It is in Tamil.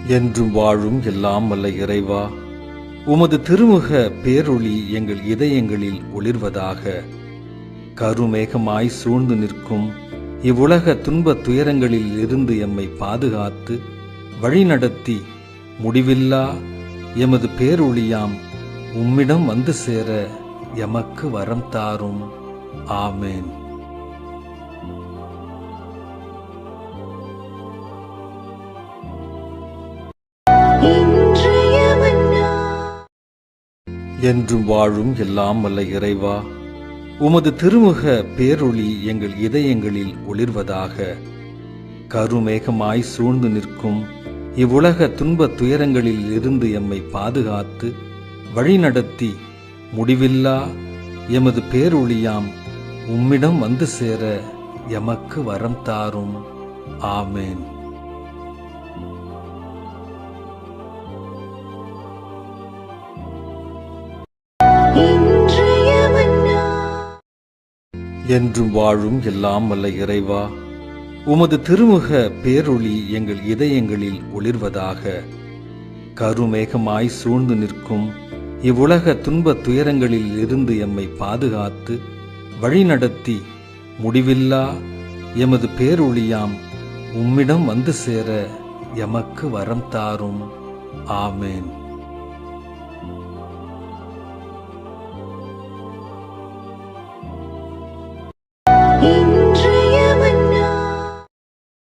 என்றும் வாழும் எல்லாம் வல்ல இறைவா, உமது திருமுக பேரொளி எங்கள் இதயங்களில் ஒளிர்வதாக. கருமேகமாய் சூழ்ந்து நிற்கும் இவ்வுலக துன்பத் துயரங்களில் இருந்து எம்மை பாதுகாத்து வழிநடத்தி முடிவில்லா எமது பேரொளியாம் உம்மிடம் வந்து சேர எமக்கு வரம் தாரும். ஆமேன். என்றும் வாழும் எல்லாம் வல்ல இறைவா, உமது திருமுக பேரொளி எங்கள் இதயங்களில் ஒளிர்வதாக. கருமேகமாய் சூழ்ந்து நிற்கும் இவ்வுலக துன்பத் துயரங்களில் இருந்து எம்மை பாதுகாத்து வழிநடத்தி முடிவில்லா எமது பேரொளியாம் உம்மிடம் வந்து சேர எமக்கு வரம் தாரும். ஆமேன். என்றும் வாழும் எல்லாம் வல்ல இறைவா, உமது திருமுக பேரொளி எங்கள் இதயங்களில் ஒளிர்வதாக. கருமேகமாய் சூழ்ந்து நிற்கும் இவ்வுலக துன்பத் துயரங்களில் இருந்து எம்மை பாதுகாத்து வழிநடத்தி முடிவில்லா எமது பேரொளியாம் உம்மிடம் வந்து சேர எமக்கு வரம் தாரும். ஆமேன்.